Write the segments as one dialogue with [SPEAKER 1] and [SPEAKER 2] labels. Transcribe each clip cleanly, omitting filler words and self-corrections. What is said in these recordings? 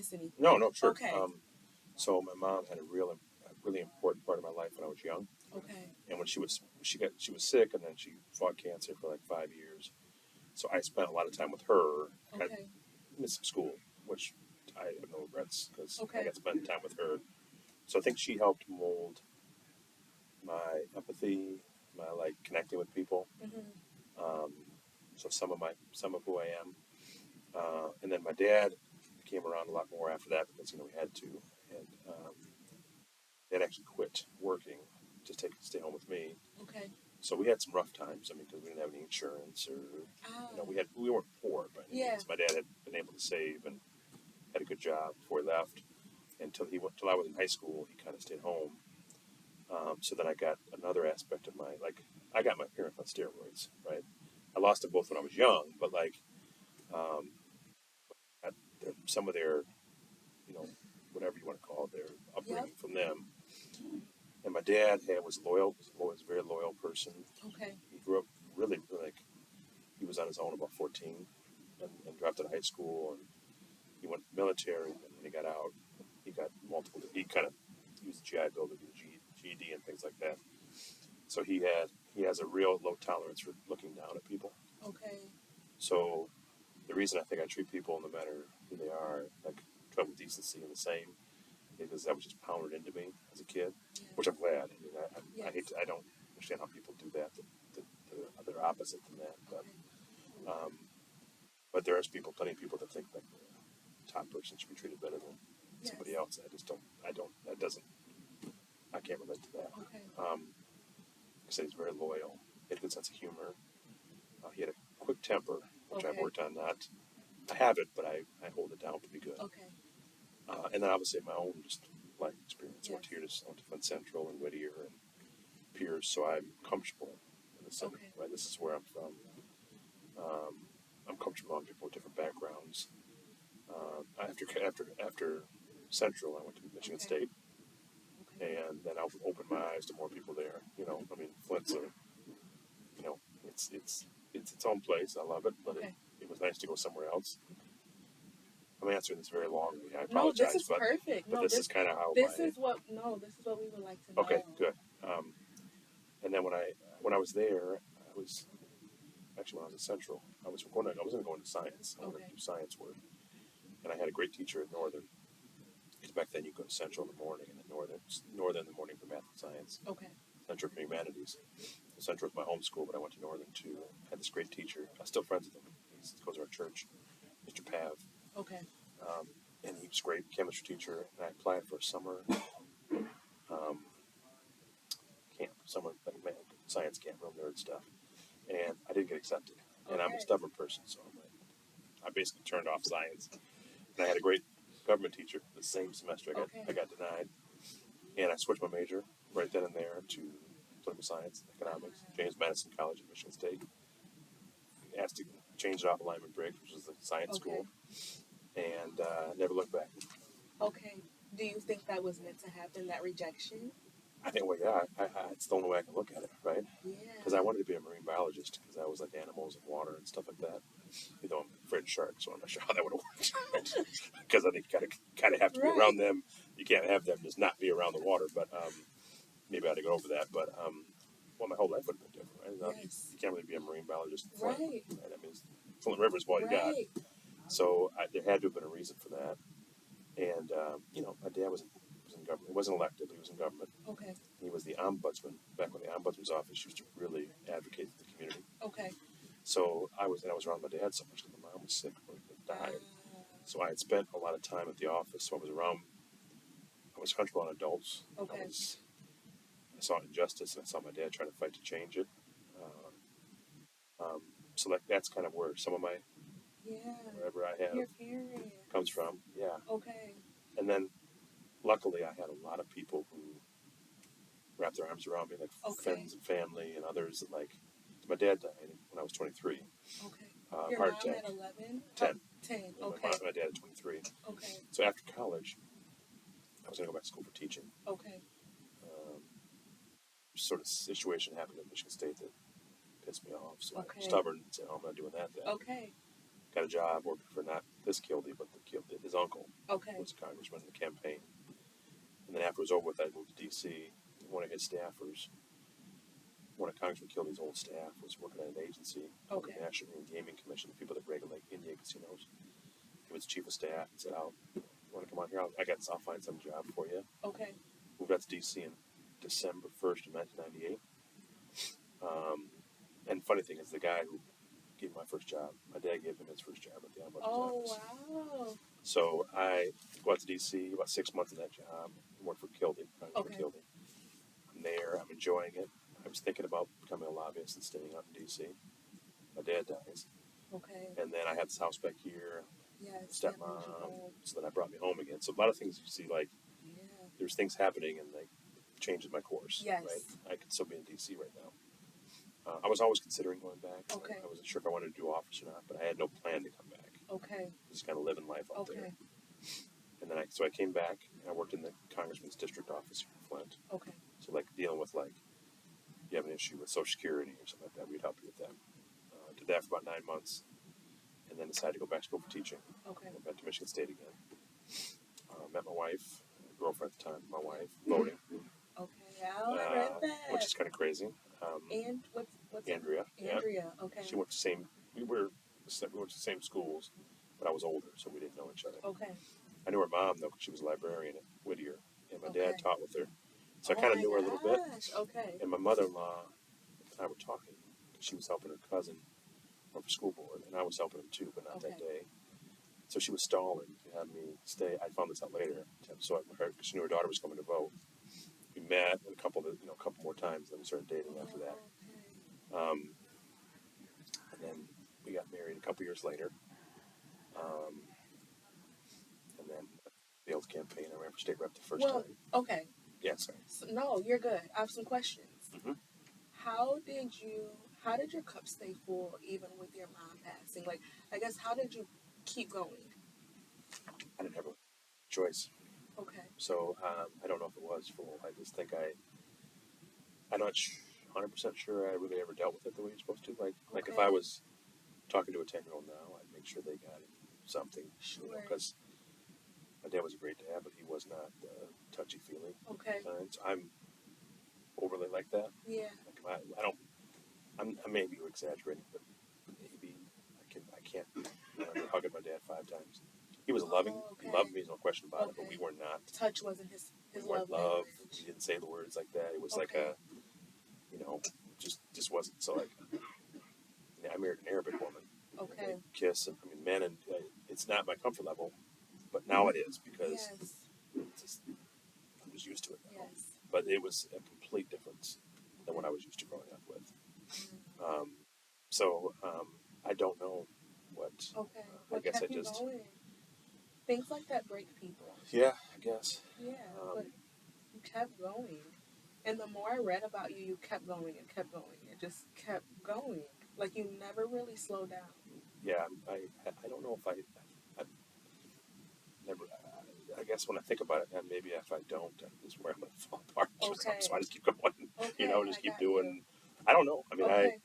[SPEAKER 1] Anything.
[SPEAKER 2] No, no, sure.
[SPEAKER 1] Okay.
[SPEAKER 2] So my mom had a really important part of my life when I was young,
[SPEAKER 1] Okay.
[SPEAKER 2] and when she was sick, and then she fought cancer for like 5 years. So I spent a lot of time with her. I
[SPEAKER 1] Okay.
[SPEAKER 2] missed some school, which I have no regrets because I
[SPEAKER 1] Okay.
[SPEAKER 2] got to spend time with her. So I think she helped mold my empathy, my like connecting with people.
[SPEAKER 1] Mm-hmm.
[SPEAKER 2] Um, so some of who I am, and then my dad came around a lot more after that because we had to, and dad actually quit working to stay home with me.
[SPEAKER 1] Okay.
[SPEAKER 2] So we had some rough times. I mean, because we didn't have any insurance, or
[SPEAKER 1] Ah.
[SPEAKER 2] we weren't poor by any
[SPEAKER 1] Yeah.
[SPEAKER 2] means. My dad had been able to save and had a good job before he left. Until I was in high school, he kind of stayed home. So then I got another aspect of my like I got my parents on steroids, right? I lost them both when I was young, but like um, at some of their whatever you want to call it, their
[SPEAKER 1] Yep.
[SPEAKER 2] upbringing from them. And my dad was loyal, was a very loyal person.
[SPEAKER 1] Okay.
[SPEAKER 2] He grew up really like he was on his own about 14 and dropped out of high school, and he went to the military, and when he got out, he got multiple. He kind of used the GI Bill to do GED and things like that. So he has a real low tolerance for looking down at people.
[SPEAKER 1] Okay.
[SPEAKER 2] So the reason I think I treat people, no matter who they are, like treat with decency and the same, because that was just pounded into me as a kid,
[SPEAKER 1] Yeah.
[SPEAKER 2] which I'm glad. I mean, I
[SPEAKER 1] Yes.
[SPEAKER 2] hate to, I don't understand how people do that. They're opposite than that,
[SPEAKER 1] Okay.
[SPEAKER 2] um, but there is plenty of people that think that the top person should be treated better than
[SPEAKER 1] Yes.
[SPEAKER 2] somebody else. I just don't. I don't. That doesn't. I can't relate to that.
[SPEAKER 1] Okay.
[SPEAKER 2] I say he's very loyal. He had a good sense of humor. He had a quick temper, which I've
[SPEAKER 1] Okay.
[SPEAKER 2] worked on not. I have it, but I hold it down pretty good.
[SPEAKER 1] Okay.
[SPEAKER 2] And then obviously my own just life experience.
[SPEAKER 1] Yes.
[SPEAKER 2] I went to Flint Central and Whittier and Pierce, so I'm comfortable in the city.
[SPEAKER 1] Okay.
[SPEAKER 2] Right, this is where I'm from. Um, I'm comfortable around people with different backgrounds. After Central, I went to Michigan
[SPEAKER 1] Okay.
[SPEAKER 2] State,
[SPEAKER 1] Okay.
[SPEAKER 2] and then I opened my eyes to more people there. I mean, Flint's you know, it's its own place. I love it, but
[SPEAKER 1] Okay.
[SPEAKER 2] it was nice to go somewhere else. I'm answering this very longly. I
[SPEAKER 1] No, this
[SPEAKER 2] apologize,
[SPEAKER 1] is perfect.
[SPEAKER 2] but
[SPEAKER 1] No,
[SPEAKER 2] this is kind of how
[SPEAKER 1] this
[SPEAKER 2] my
[SPEAKER 1] is what no, this is what we would like to
[SPEAKER 2] okay,
[SPEAKER 1] know.
[SPEAKER 2] good. And then when I was there, I was actually when I was at Central, I was going to go into science. I wanted
[SPEAKER 1] Okay.
[SPEAKER 2] to do science work, and I had a great teacher at Northern. Because back then you go to Central in the morning, and then Northern in the morning for math and science,
[SPEAKER 1] Okay.
[SPEAKER 2] Central for humanities. Central was my home school, but I went to Northern too. I had this great teacher. I'm still friends with him. He goes to our church, Mr. Pav.
[SPEAKER 1] Okay.
[SPEAKER 2] Um, and he was a great chemistry teacher. And I applied for a um, summer like science camp, real nerd stuff. And I didn't get accepted. And I'm a
[SPEAKER 1] Okay.
[SPEAKER 2] stubborn person, so I basically turned off science. And I had a great government teacher the same semester
[SPEAKER 1] Okay.
[SPEAKER 2] I got denied. And I switched my major right then and there to political science, economics, James Madison College at Michigan State. Asked to change it off of Lyman Briggs, which is a science
[SPEAKER 1] Okay.
[SPEAKER 2] school, and never looked back.
[SPEAKER 1] Okay. Do you think that was meant to happen? That rejection?
[SPEAKER 2] I think, well, yeah, it's the only way I can look at it, right?
[SPEAKER 1] Yeah.
[SPEAKER 2] Because I wanted to be a marine biologist because I was like animals and water and stuff like that. Though I'm afraid of sharks, so I'm not sure how that would have worked. Because I think you kind of have to be around them. You can't have them just not be around the water. But maybe I had to go over that. But well, my whole life would have been different. Right?
[SPEAKER 1] Yes.
[SPEAKER 2] You can't really be a marine biologist.
[SPEAKER 1] Right.
[SPEAKER 2] Right? I mean, Flint River is all you got.
[SPEAKER 1] Right.
[SPEAKER 2] So there had to have been a reason for that. And my dad was in government. He wasn't elected, but he was in government.
[SPEAKER 1] Okay.
[SPEAKER 2] He was the ombudsman back when the ombudsman's office used to really advocate for the community.
[SPEAKER 1] Okay.
[SPEAKER 2] So I was around my dad so much because my mom was sick or died. So I had spent a lot of time at the office. So I was comfortable on adults.
[SPEAKER 1] Okay.
[SPEAKER 2] I saw injustice, and I saw my dad trying to fight to change it. So that's kind of where some of my wherever I have
[SPEAKER 1] your parents
[SPEAKER 2] comes from. Yeah.
[SPEAKER 1] Okay.
[SPEAKER 2] And then luckily I had a lot of people who wrapped their arms around me, like friends and family and others. That, like my dad died when I was 23.
[SPEAKER 1] Okay. Your
[SPEAKER 2] heart
[SPEAKER 1] mom
[SPEAKER 2] attack.
[SPEAKER 1] at 11?
[SPEAKER 2] 10.
[SPEAKER 1] 10. Okay.
[SPEAKER 2] My dad at 23.
[SPEAKER 1] Okay.
[SPEAKER 2] So after college, I was going to go back to school for teaching.
[SPEAKER 1] Okay.
[SPEAKER 2] Sort of situation happened at Michigan State that pissed me off. So
[SPEAKER 1] Okay.
[SPEAKER 2] I was stubborn and said, "Oh, I'm not doing that then."
[SPEAKER 1] Okay.
[SPEAKER 2] Got a job working for not this Kildee, but his uncle
[SPEAKER 1] Okay.
[SPEAKER 2] was a congressman in the campaign. And then after it was over with, I moved to D.C. One of his staffers, one of Congressman Kildee's old staff, was working at an agency called
[SPEAKER 1] Okay.
[SPEAKER 2] the National Gaming Commission, the people that regulate Indian casinos. He was chief of staff and said, "Oh, you want to come on here? I'll find some job for you."
[SPEAKER 1] Okay.
[SPEAKER 2] Moved out to D.C. in December 1st of 1998. And the funny thing is, the guy who gave me my first job, my dad gave him his first job at the ombudsman's office.
[SPEAKER 1] Wow.
[SPEAKER 2] So I go out to D.C. about 6 months in that job. Worked for Kildee, Congressman
[SPEAKER 1] Okay.
[SPEAKER 2] Kildee. I'm there. I'm enjoying it. I was thinking about becoming a lobbyist and staying out in D.C. My dad dies.
[SPEAKER 1] Okay.
[SPEAKER 2] And then I had this house back here,
[SPEAKER 1] Yes.
[SPEAKER 2] stepmom, so then I brought me home again. So a lot of things you see, like,
[SPEAKER 1] Yeah.
[SPEAKER 2] there's things happening and they changes my course.
[SPEAKER 1] Yes.
[SPEAKER 2] Right? I could still be in D.C. right now. I was always considering going back.
[SPEAKER 1] Okay.
[SPEAKER 2] I wasn't sure if I wanted to do office or not, but I had no plan to come back.
[SPEAKER 1] Okay.
[SPEAKER 2] Just kind of living life out there.
[SPEAKER 1] Okay.
[SPEAKER 2] And then I came back and I worked in the congressman's district office here in Flint.
[SPEAKER 1] Okay.
[SPEAKER 2] So like dealing with like you have an issue with Social Security or something like that, we'd help you with that. Did that for about 9 months, and then decided to go back to school for teaching.
[SPEAKER 1] Okay.
[SPEAKER 2] Went back to Michigan State again. Met my wife, girlfriend at the time, my wife, voting.
[SPEAKER 1] Okay. I read that.
[SPEAKER 2] Which is kind of crazy.
[SPEAKER 1] And what's
[SPEAKER 2] Andrea.
[SPEAKER 1] Andrea. Yeah. Okay.
[SPEAKER 2] She went to we went to the same schools, but I was older, so we didn't know each other.
[SPEAKER 1] Okay.
[SPEAKER 2] I knew her mom though, because she was a librarian at Whittier, and my dad
[SPEAKER 1] Okay.
[SPEAKER 2] taught with her, so I kind of knew her a little bit.
[SPEAKER 1] Okay.
[SPEAKER 2] And my mother-in-law and I were talking. She was helping her cousin run for school board, and I was helping him too, but not that day. So she was stalling to have me stay. I found this out later. So because she knew her daughter was coming to vote. We met a couple more times. Then we started dating after that.
[SPEAKER 1] Okay.
[SPEAKER 2] And then we got married a couple years later. And then failed campaign. I ran for state rep the first time.
[SPEAKER 1] Okay.
[SPEAKER 2] Yeah, sorry.
[SPEAKER 1] So, no, you're good. I have some questions.
[SPEAKER 2] Mm-hmm.
[SPEAKER 1] How did your cup stay full even with your mom passing? Like, I guess, how did you keep going?
[SPEAKER 2] I didn't have a choice.
[SPEAKER 1] Okay.
[SPEAKER 2] So I don't know if it was full. I just think I'm not 100% sure I really ever dealt with it the way you're supposed to. Like if I was talking to a 10-year-old now, I'd make sure they got something.
[SPEAKER 1] Sure.
[SPEAKER 2] Because my dad was a great dad, but he was not touchy-feely.
[SPEAKER 1] Okay.
[SPEAKER 2] So I'm overly like that.
[SPEAKER 1] Yeah.
[SPEAKER 2] Like I may be exaggerating, but maybe I can't remember hugging my dad 5 times. He was loving.
[SPEAKER 1] Okay.
[SPEAKER 2] He loved me, no question about it. But we were not.
[SPEAKER 1] Touch wasn't his love
[SPEAKER 2] love.
[SPEAKER 1] language.
[SPEAKER 2] He didn't say the words like that. It was like a, just wasn't. So like, I married an Arabic woman.
[SPEAKER 1] Okay.
[SPEAKER 2] Kiss and men, and it's not my comfort level, but now it is because I'm just used to it now.
[SPEAKER 1] Yes.
[SPEAKER 2] But it was a complete difference than what I was used to growing up with. So I don't know what.
[SPEAKER 1] Okay.
[SPEAKER 2] I guess I just.
[SPEAKER 1] Going? Things like that break people.
[SPEAKER 2] Yeah, I guess.
[SPEAKER 1] Yeah, but you kept going. And the more I read about you, you kept going and kept going and just kept going. Like you never really slowed down.
[SPEAKER 2] Yeah, I don't know if I never. I guess when I think about it, and maybe if I don't, this is where I'm going to fall apart.
[SPEAKER 1] Okay.
[SPEAKER 2] So I just keep going.
[SPEAKER 1] Okay,
[SPEAKER 2] Just keep doing. I don't know. I mean,
[SPEAKER 1] okay.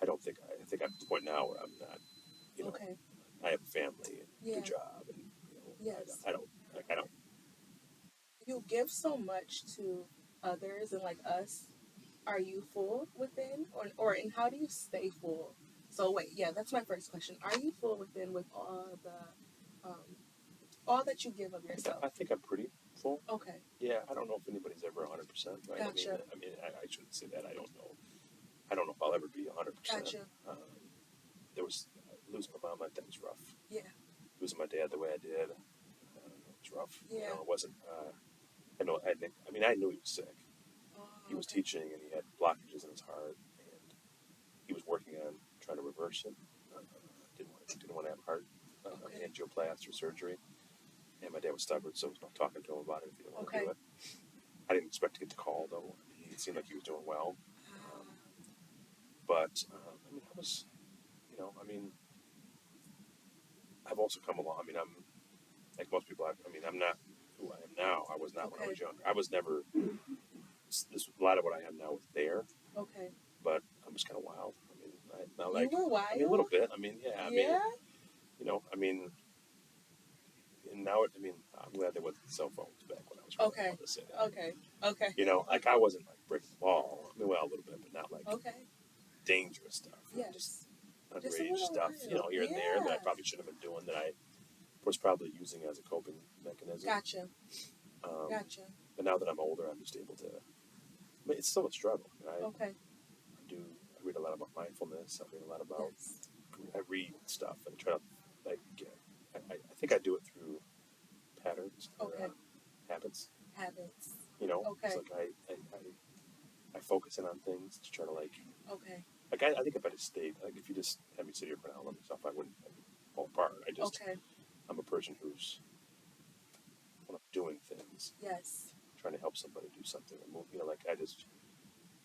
[SPEAKER 2] I don't think. I think I'm at the point now where I'm not.
[SPEAKER 1] Okay.
[SPEAKER 2] I have a family and a good job, and
[SPEAKER 1] yes.
[SPEAKER 2] I don't.
[SPEAKER 1] You give so much to others and like us. Are you full within, or and how do you stay full? So wait, yeah, that's my first question. Are you full within with all that you give of yourself?
[SPEAKER 2] I think I'm pretty full.
[SPEAKER 1] Okay.
[SPEAKER 2] Yeah, I don't know if anybody's ever 100%. Right?
[SPEAKER 1] Gotcha.
[SPEAKER 2] I shouldn't say that. I don't know. I don't know if I'll ever be 100%.
[SPEAKER 1] Gotcha.
[SPEAKER 2] There was losing my mom. That was rough.
[SPEAKER 1] Yeah.
[SPEAKER 2] Losing my dad the way I did, it was rough.
[SPEAKER 1] Yeah.
[SPEAKER 2] It wasn't. I knew he was sick. He was teaching, and he had blockages in his heart, and he was working on trying to reverse it. Didn't want to have heart angioplasty or surgery. And my dad was stubborn, so I was not talking to him about it if he didn't want to do it. I didn't expect to get the call, though. It seemed like he was doing well. But I was, I've also come along. I'm like most people. I'm not who I am now. I was not when I was younger. I was never. A lot of what I am now was there.
[SPEAKER 1] Okay.
[SPEAKER 2] But I'm just kind of wild.
[SPEAKER 1] You were wild.
[SPEAKER 2] A little bit. Yeah.
[SPEAKER 1] Yeah.
[SPEAKER 2] and now, I mean, I'm glad there wasn't cell phones back when I was growing
[SPEAKER 1] Okay.
[SPEAKER 2] up. I'll just say that.
[SPEAKER 1] Okay.
[SPEAKER 2] You know, like I wasn't like breaking the law. I mean, well, a little bit, but not like
[SPEAKER 1] Okay.
[SPEAKER 2] dangerous stuff. Just
[SPEAKER 1] Yes. Just a
[SPEAKER 2] underage
[SPEAKER 1] little
[SPEAKER 2] stuff, you know,
[SPEAKER 1] while.
[SPEAKER 2] here and there that I
[SPEAKER 1] Yeah.
[SPEAKER 2] probably shouldn't have been doing that I was probably using as a coping mechanism.
[SPEAKER 1] Gotcha.
[SPEAKER 2] Um,
[SPEAKER 1] Gotcha.
[SPEAKER 2] But now that I'm older, I'm just able to. I mean, it's still a struggle.
[SPEAKER 1] Okay.
[SPEAKER 2] I read a lot about mindfulness. I read a lot about.
[SPEAKER 1] Yes.
[SPEAKER 2] I read stuff and try to like. I think I do it through patterns or
[SPEAKER 1] Okay.
[SPEAKER 2] habits.
[SPEAKER 1] Habits.
[SPEAKER 2] You know, it's
[SPEAKER 1] Okay.
[SPEAKER 2] like I focus in on things to try to like.
[SPEAKER 1] Okay.
[SPEAKER 2] Like I think if I just stayed, like if you just had me sit here for an hour and stuff, I wouldn't fall apart.
[SPEAKER 1] Okay.
[SPEAKER 2] I'm a person who's when I'm doing things,
[SPEAKER 1] Yes.
[SPEAKER 2] trying to help somebody do something and move. You know, like I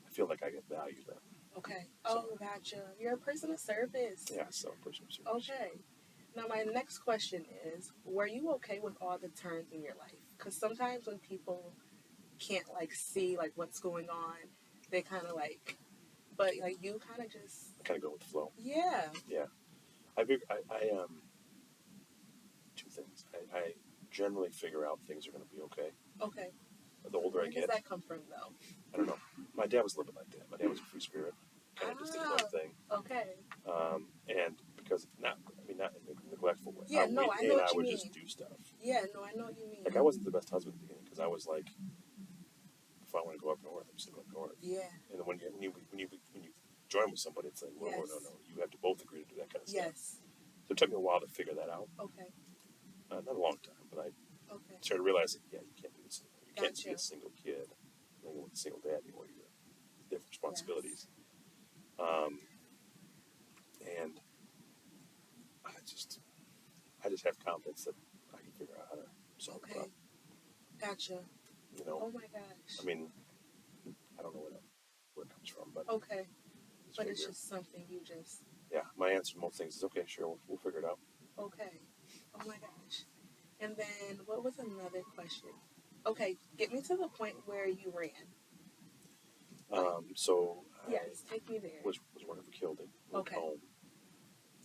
[SPEAKER 2] feel like I get value then.
[SPEAKER 1] Okay.
[SPEAKER 2] So,
[SPEAKER 1] Oh, gotcha. You're a person of service.
[SPEAKER 2] yeah, so a person of service.
[SPEAKER 1] Okay. Now, my next question is, were you okay with all the turns in your life? Because sometimes when people can't, like, see, like, what's going on, they kind of, like, but, like, you kind of just,
[SPEAKER 2] I kind of go with the flow.
[SPEAKER 1] yeah.
[SPEAKER 2] Yeah, I two things. I generally figure out things are going to be okay.
[SPEAKER 1] Okay.
[SPEAKER 2] The older
[SPEAKER 1] Where
[SPEAKER 2] I
[SPEAKER 1] does
[SPEAKER 2] get,
[SPEAKER 1] that come from, though?
[SPEAKER 2] I don't know. My dad was a little bit like that. My dad was a free spirit, kind of just did his own thing.
[SPEAKER 1] Okay.
[SPEAKER 2] And because not in a neglectful way.
[SPEAKER 1] Yeah, no, I know what
[SPEAKER 2] I
[SPEAKER 1] you
[SPEAKER 2] would
[SPEAKER 1] mean.
[SPEAKER 2] just do stuff.
[SPEAKER 1] Yeah, no, I know what you mean.
[SPEAKER 2] Like I wasn't the best husband at the beginning because I was like, if I want to go up north, I'm just going to go up north.
[SPEAKER 1] Yeah.
[SPEAKER 2] And then when you join with somebody, it's like, well,
[SPEAKER 1] Yes.
[SPEAKER 2] no, you have to both agree to do that kind of stuff.
[SPEAKER 1] Yes.
[SPEAKER 2] So it took me a while to figure that out.
[SPEAKER 1] Okay.
[SPEAKER 2] Not a long time, but I
[SPEAKER 1] Okay.
[SPEAKER 2] started realizing, yeah, you can't do this anymore. You can't
[SPEAKER 1] Gotcha.
[SPEAKER 2] be a single kid, with a single dad anymore. You have different responsibilities. And I just have confidence that I can figure out how to solve the problem.
[SPEAKER 1] Gotcha.
[SPEAKER 2] You know,
[SPEAKER 1] Oh my gosh.
[SPEAKER 2] I mean, I don't know where it comes from, but
[SPEAKER 1] okay. But it's just something you just.
[SPEAKER 2] Yeah, my answer to most things is okay. Sure, we'll figure it out.
[SPEAKER 1] Okay. Oh my gosh. And then what was another question? Okay, get me to the point where you ran.
[SPEAKER 2] So
[SPEAKER 1] yes, take me there.
[SPEAKER 2] Was working for Kilding. Moved home.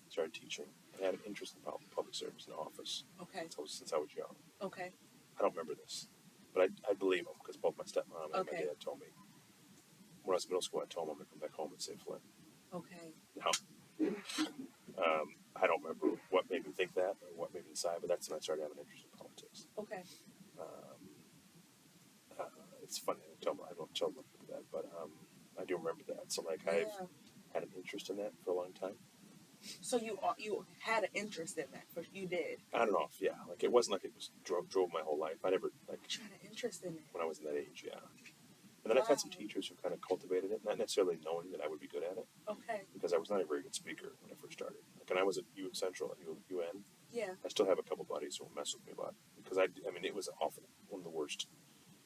[SPEAKER 2] Started teaching. I had an interest in public service in the office.
[SPEAKER 1] Okay.
[SPEAKER 2] Since I was young.
[SPEAKER 1] Okay.
[SPEAKER 2] I don't remember this, but I believe them because both my stepmom and my dad told me. When I was in middle school, I told them to come back home and save Flint.
[SPEAKER 1] Okay.
[SPEAKER 2] Now, I don't remember what made me think that or what made me decide, but that's when I started having an interest in politics.
[SPEAKER 1] Okay.
[SPEAKER 2] It's funny. I don't tell them that, but I do remember that. So, like, I've had an interest in that for a long time.
[SPEAKER 1] So you had an interest in that, but you did.
[SPEAKER 2] On and off, yeah. Like it wasn't like it was drove my whole life. I never like.
[SPEAKER 1] You had an interest in it
[SPEAKER 2] when I was in that age, yeah. And then I've had some teachers who kind of cultivated it, not necessarily knowing that I would be good at it.
[SPEAKER 1] Okay.
[SPEAKER 2] Because I was not a very good speaker when I first started. Like, and I was at Central at UN.
[SPEAKER 1] Yeah.
[SPEAKER 2] I still have a couple buddies who will mess with me about it because I mean, it was awful. One of the worst.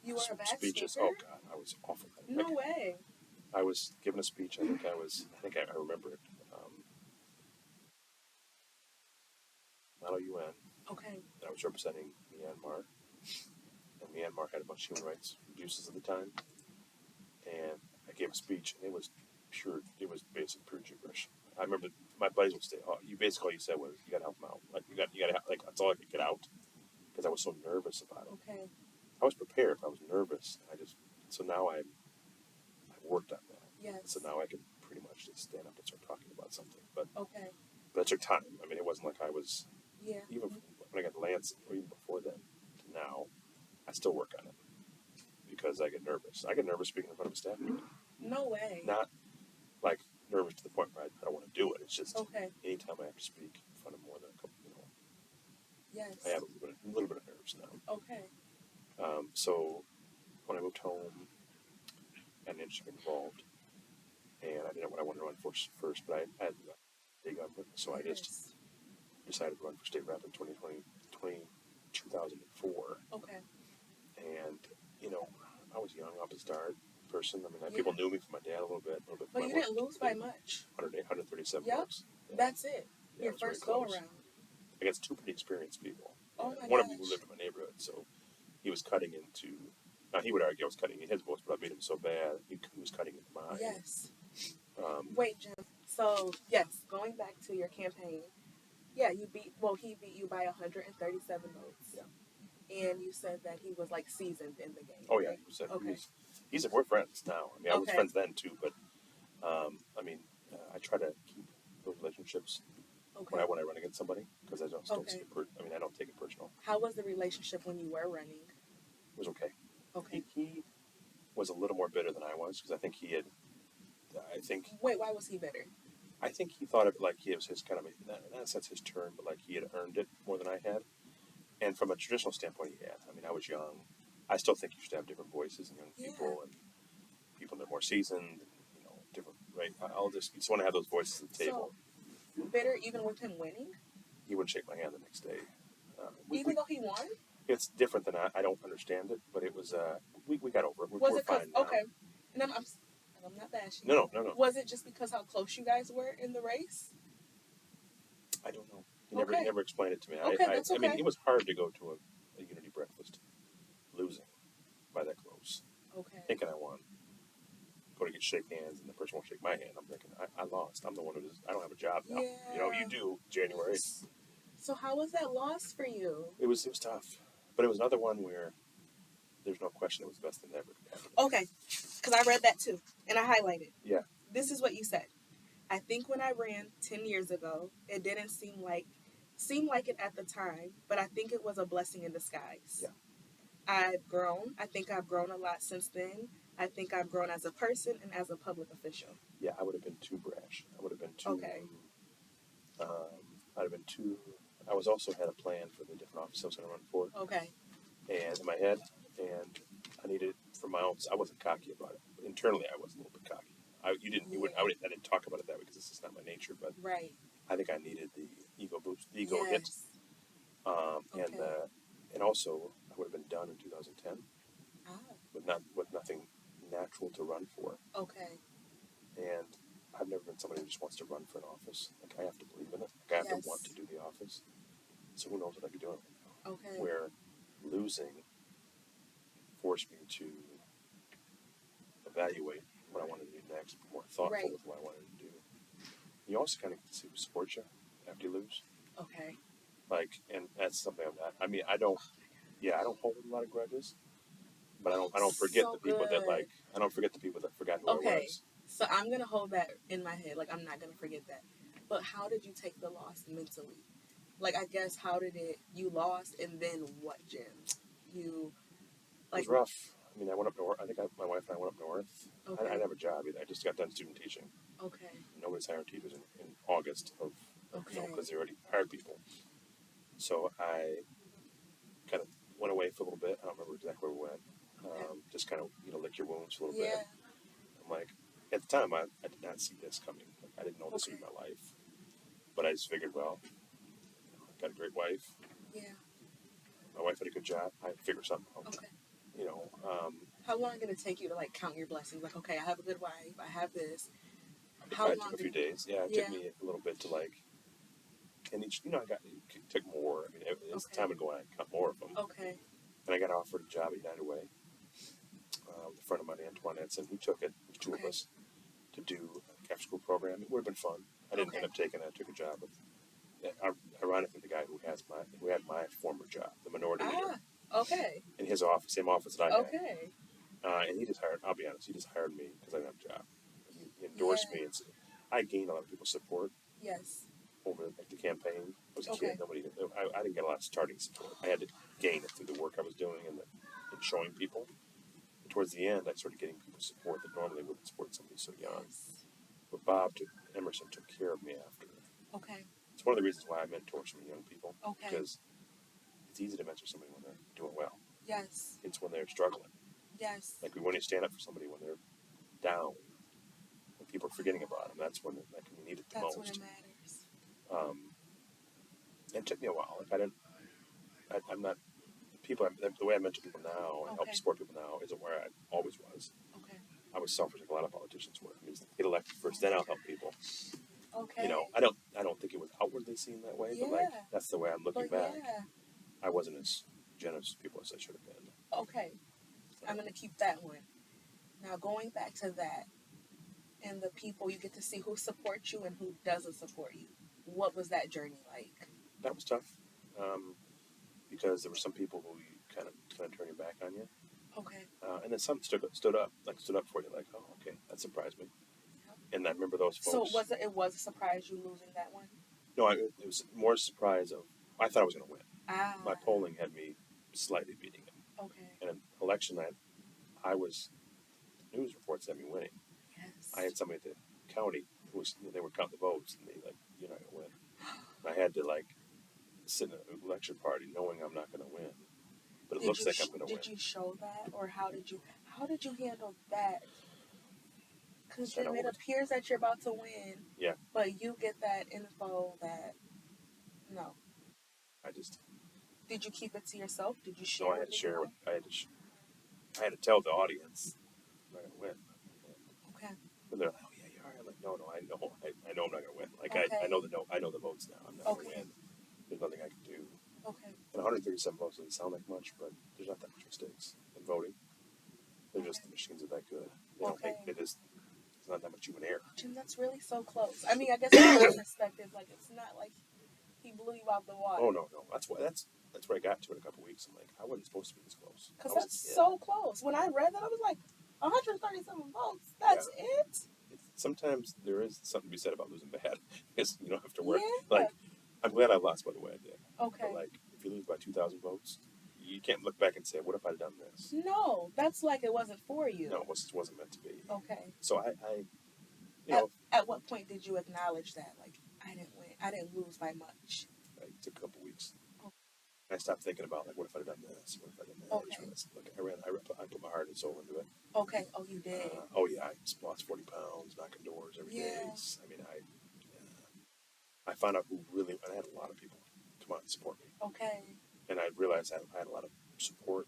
[SPEAKER 1] You were a bad
[SPEAKER 2] speeches.
[SPEAKER 1] speaker?
[SPEAKER 2] Oh God, I was awful.
[SPEAKER 1] No way.
[SPEAKER 2] I was giving a speech. I think I remember it. Not UN.
[SPEAKER 1] Okay.
[SPEAKER 2] I was representing Myanmar, and Myanmar had a bunch of human rights abuses at the time. And I gave a speech, and it was basic pure gibberish. I remember my buddies would say, "Oh, all you said was you got to help them out. Like you got like that's all I could get out because I was so nervous about it.
[SPEAKER 1] Okay.
[SPEAKER 2] I was prepared, but I was nervous. So now I've worked on that.
[SPEAKER 1] Yes.
[SPEAKER 2] So now I can pretty much just stand up and start talking about something. But
[SPEAKER 1] okay.
[SPEAKER 2] But it took time. I mean, it wasn't like I was.
[SPEAKER 1] Yeah.
[SPEAKER 2] Even when I got Lansing, or even before then, to now, I still work on it because I get nervous. I get nervous speaking in front of a staff meeting.
[SPEAKER 1] No way.
[SPEAKER 2] Not like nervous to the point where I don't want to do it. It's just anytime I have to speak in front of more than a couple,
[SPEAKER 1] Yes.
[SPEAKER 2] I have a little bit of nerves now.
[SPEAKER 1] Okay.
[SPEAKER 2] So when I moved home, I had an interest involved, and I didn't know what I wanted to run for first, but I had big government, so I just decided to run for state rep in 2004.
[SPEAKER 1] Okay.
[SPEAKER 2] And, I was young, up to start person. I mean, people knew me from my dad a little bit.
[SPEAKER 1] But you didn't lose by much.
[SPEAKER 2] 137 votes.
[SPEAKER 1] Yeah. That's it.
[SPEAKER 2] Yeah,
[SPEAKER 1] your first go around.
[SPEAKER 2] Against two pretty experienced people.
[SPEAKER 1] Oh my
[SPEAKER 2] One of them who lived in my neighborhood, so he was cutting into. Now he would argue I was cutting in his votes, but I beat him so bad he was cutting into mine.
[SPEAKER 1] Yes. Wait, Jim. So yes, going back to your campaign, Yeah, he beat you by 137 votes.
[SPEAKER 2] Yeah.
[SPEAKER 1] And you said that he was like seasoned in the game.
[SPEAKER 2] Oh yeah,
[SPEAKER 1] Right? Okay.
[SPEAKER 2] we're friends now. I mean, I was
[SPEAKER 1] Okay.
[SPEAKER 2] friends then too, but I mean, I try to keep those relationships
[SPEAKER 1] Okay.
[SPEAKER 2] when I run against somebody because I just don't
[SPEAKER 1] Okay.
[SPEAKER 2] take it. I mean, I don't take it personal.
[SPEAKER 1] How was the relationship when you were running?
[SPEAKER 2] It was okay.
[SPEAKER 1] Okay.
[SPEAKER 2] He was a little more bitter than I was because I think he had. I think
[SPEAKER 1] Wait, why was he bitter?
[SPEAKER 2] I think he thought of it like he was his kind of not in a sense his turn, but like he had earned it more than I had. And from a traditional standpoint, he had. I mean, I was young. I still think you should have different voices in young people and people that are more seasoned. You know, different. Right? I'll just you just want to have those voices at the table.
[SPEAKER 1] So bitter even with him winning?
[SPEAKER 2] He wouldn't shake my hand the next day.
[SPEAKER 1] Even though he won?
[SPEAKER 2] It's different than I don't understand it, but it was. We got over it.
[SPEAKER 1] Was
[SPEAKER 2] we're
[SPEAKER 1] it because
[SPEAKER 2] fine now.
[SPEAKER 1] okay? And I'm not bashing.
[SPEAKER 2] No.
[SPEAKER 1] Was it just because how close you guys were in the race?
[SPEAKER 2] I don't know. He
[SPEAKER 1] Okay.
[SPEAKER 2] never explained it to me.
[SPEAKER 1] Okay, that's
[SPEAKER 2] I mean,
[SPEAKER 1] okay.
[SPEAKER 2] it was hard to go to a unity breakfast losing by that close,
[SPEAKER 1] Okay.
[SPEAKER 2] thinking I won. Go to shake hands, and the person won't shake my hand. I'm thinking, I lost. I'm the one I don't have a job now.
[SPEAKER 1] Yeah.
[SPEAKER 2] You know, you do January.
[SPEAKER 1] So how was that loss for you?
[SPEAKER 2] It was tough, but it was another one where there's no question it was the best thing ever happened.
[SPEAKER 1] Okay, because I read that too, and I highlighted.
[SPEAKER 2] Yeah.
[SPEAKER 1] This is what you said. I think when I ran 10 years ago, it didn't seem like it at the time, but I think it was a blessing in disguise.
[SPEAKER 2] Yeah.
[SPEAKER 1] I've grown. I think I've grown a lot since then. I think I've grown as a person and as a public official.
[SPEAKER 2] Yeah, I would have been too brash. I would have been too.
[SPEAKER 1] Okay.
[SPEAKER 2] I'd have been too. I was also had a plan for the different office I was going to run for.
[SPEAKER 1] Okay.
[SPEAKER 2] And in my head, and I needed for my own. I wasn't cocky about it. Internally, I was a little bit cocky. I didn't talk about it that way because this is not my nature. But
[SPEAKER 1] right.
[SPEAKER 2] I think I needed the ego boost, the ego hit, and also I would have been done in 2010 with nothing natural to run for.
[SPEAKER 1] Okay.
[SPEAKER 2] And I've never been somebody who just wants to run for an office. Like I have to believe in it. Like I have to want to do the office. So who knows what I'd be doing right now?
[SPEAKER 1] Okay.
[SPEAKER 2] Where losing forced me to evaluate what I wanted to do next, be more thoughtful with what I wanted to do. You also kind of get to see who supports you after you lose.
[SPEAKER 1] Okay.
[SPEAKER 2] Like, and that's something I'm not. I mean, I don't hold a lot of grudges, but I don't forget the people that I don't forget the people that forgot who I was.
[SPEAKER 1] So I'm gonna hold that in my head. Like I'm not gonna forget that. But how did you take the loss mentally? Like I guess how did it? You lost, and then what, Jim? You
[SPEAKER 2] like it was rough. I mean, I went up north. I think my wife and I went up north.
[SPEAKER 1] Okay.
[SPEAKER 2] I didn't have a job either. I just got done student teaching.
[SPEAKER 1] Okay.
[SPEAKER 2] Nobody's hiring teachers in August because they already hired people. So I kind of went away for a little bit. I don't remember exactly where we went. Just kind of lick your wounds a little bit. I'm like, at the time, I did not see this coming. Like, I didn't know this would be my life. But I just figured, well, I got a great wife.
[SPEAKER 1] Yeah.
[SPEAKER 2] My wife had a good job. I had to figure something out.
[SPEAKER 1] Okay.
[SPEAKER 2] How
[SPEAKER 1] long did it take you to count your blessings? Like, okay, I have a good wife. I have this.
[SPEAKER 2] It took a few days. Yeah, it took me a little bit to and each, it took more. I mean, as time would go on, I cut more of them.
[SPEAKER 1] Okay.
[SPEAKER 2] And I got offered a job at United Way. With a friend of mine, Antoinette's, and he took it. There was two of us to do a after school program. It would have been fun. I didn't end up taking it. I took a job with, ironically, the guy who had my former job, the minority leader.
[SPEAKER 1] Okay.
[SPEAKER 2] In his office, same office that I had.
[SPEAKER 1] Okay.
[SPEAKER 2] And he just hired. I'll be honest. He just hired me because I didn't have a job. He endorsed me. I gained a lot of people's support.
[SPEAKER 1] Yes.
[SPEAKER 2] Over the campaign. I was a kid. I didn't get a lot of starting support. I had to gain it through the work I was doing and showing people. And towards the end, I started getting people's support that normally wouldn't support somebody so young. Yes. But Emerson took care of me after.
[SPEAKER 1] Okay.
[SPEAKER 2] It's one of the reasons why I mentor some young people.
[SPEAKER 1] Okay.
[SPEAKER 2] Because it's easy to mentor somebody when they're doing well.
[SPEAKER 1] Yes.
[SPEAKER 2] It's when they're struggling.
[SPEAKER 1] Yes.
[SPEAKER 2] Like we want to stand up for somebody when they're down. When people are forgetting about them. That's when you need it the most.
[SPEAKER 1] That's when it matters.
[SPEAKER 2] It took me a while. I'm not people. The way I mentor people now and help support people now isn't where I always was.
[SPEAKER 1] Okay.
[SPEAKER 2] I was selfish like a lot of politicians were. I mean, get elected first, then I'll help people.
[SPEAKER 1] Okay.
[SPEAKER 2] I don't think it was outwardly seen that way, but that's the way I'm looking back.
[SPEAKER 1] Yeah.
[SPEAKER 2] I wasn't as generous to people as I should have been.
[SPEAKER 1] Okay. I'm gonna keep that one. Now going back to that and the people, you get to see who supports you and who doesn't support you. what was that journey like?
[SPEAKER 2] That was tough, because there were some people who you kind of turn your back on you,
[SPEAKER 1] Okay.
[SPEAKER 2] and then some stood up for you, like, oh, okay, that surprised me. And I remember those
[SPEAKER 1] So
[SPEAKER 2] folks.
[SPEAKER 1] it was a surprise you losing that one?
[SPEAKER 2] No, it was more surprise of I thought I was going to win.
[SPEAKER 1] Ah.
[SPEAKER 2] My polling had me slightly beating him.
[SPEAKER 1] Okay.
[SPEAKER 2] And in election night, I was news reports had me winning.
[SPEAKER 1] Yes.
[SPEAKER 2] I had somebody at the county who was they were counting the votes, and they like, you're not going to win. And I had to like sit in an election party knowing I'm not going to win, but it looks like I'm going to win.
[SPEAKER 1] Did you show that, or how did you handle that? Because then it appears that you're about to win.
[SPEAKER 2] Yeah.
[SPEAKER 1] But you get that info that no.
[SPEAKER 2] I just.
[SPEAKER 1] Did you keep it to yourself? Did you share?
[SPEAKER 2] No, I had to share. I had to tell the audience I'm not going to win.
[SPEAKER 1] Okay.
[SPEAKER 2] And they're like, "Oh yeah, you are." I'm like, "No, I know I'm not going to win. Like
[SPEAKER 1] okay.
[SPEAKER 2] I know the votes now. I'm not going to win. There's nothing I can do."
[SPEAKER 1] Okay.
[SPEAKER 2] And 137 votes doesn't sound like much, but there's not that much mistakes in voting. They're just the machines are that good. They don't make it is. It's not that much human error.
[SPEAKER 1] Jim, that's really so close. I mean, I guess from my perspective, like it's not like he blew you out the water.
[SPEAKER 2] Oh no. That's where I got to in a couple weeks. I'm like, I wasn't supposed to be this close.
[SPEAKER 1] Because that's so close. When I read that, I was like, 137 votes. That's it.
[SPEAKER 2] Sometimes there is something to be said about losing bad. Because you don't have to work.
[SPEAKER 1] Yeah.
[SPEAKER 2] Like, I'm glad I lost by the way I did.
[SPEAKER 1] Okay.
[SPEAKER 2] But like, if you lose by 2,000 votes, you can't look back and say, "What if I'd done this?"
[SPEAKER 1] No, that's like it wasn't for you.
[SPEAKER 2] No, it wasn't meant to be.
[SPEAKER 1] Okay.
[SPEAKER 2] So I
[SPEAKER 1] At what point did you acknowledge that? Like, I didn't win. I didn't lose by much.
[SPEAKER 2] It took a couple weeks.
[SPEAKER 1] Oh.
[SPEAKER 2] I stopped thinking about like, what if I'd done this? What if I'd done that?
[SPEAKER 1] Okay.
[SPEAKER 2] I put my heart and soul into it.
[SPEAKER 1] Okay. Oh, you did.
[SPEAKER 2] I lost 40 pounds, knocking doors every day. I mean, I found out who really, and I had a lot of people come out and support me.
[SPEAKER 1] Okay.
[SPEAKER 2] And I realized I had a lot of support,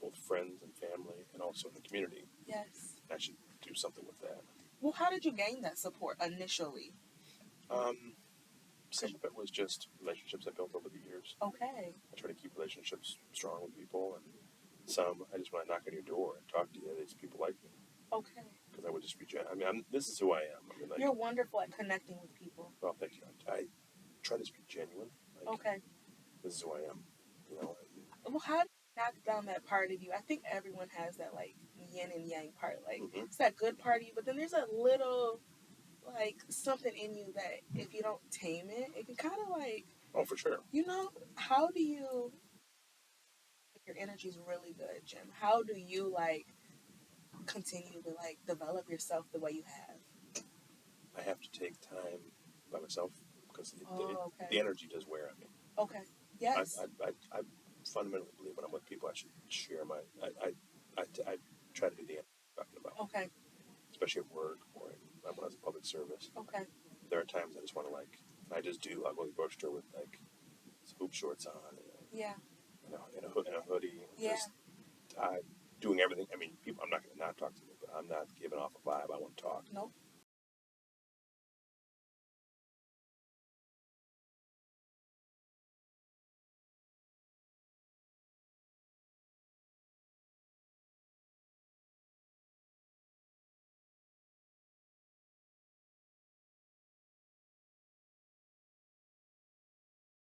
[SPEAKER 2] both friends and family, and also in the community.
[SPEAKER 1] Yes.
[SPEAKER 2] I should do something with that.
[SPEAKER 1] Well, how did you gain that support initially?
[SPEAKER 2] Some of it was just relationships I built over the years.
[SPEAKER 1] Okay.
[SPEAKER 2] I try to keep relationships strong with people, and some I just want to knock on your door and talk to you. These people like me.
[SPEAKER 1] Okay.
[SPEAKER 2] Because I would just be this is who I am. I mean, like,
[SPEAKER 1] you're wonderful at connecting with people.
[SPEAKER 2] Well, thank you. I try to be genuine. Like,
[SPEAKER 1] okay.
[SPEAKER 2] This is who I am. You know.
[SPEAKER 1] Well, how do you knock down that part of you? I think everyone has that like yin and yang part. Like it's that good part of you, but then there's a little like something in you that if you don't tame it, it can kind of like.
[SPEAKER 2] Oh, for sure.
[SPEAKER 1] You know, how do you? Your energy's really good, Jim. How do you like continue to like develop yourself the way you have?
[SPEAKER 2] I have to take time by myself because the energy does wear on me.
[SPEAKER 1] Okay. Yes.
[SPEAKER 2] I fundamentally believe when I'm with people, I should share my. I try to do the energy I'm talking about.
[SPEAKER 1] Okay.
[SPEAKER 2] Especially at work or when I was in public service.
[SPEAKER 1] Okay.
[SPEAKER 2] There are times I just want to like. I'll go to the grocery store with like some hoop shorts on. In a hoodie.
[SPEAKER 1] Yeah.
[SPEAKER 2] Just doing everything. I mean, people. I'm not going to not talk to them, but I'm not giving off a vibe. I want to talk.
[SPEAKER 1] Nope.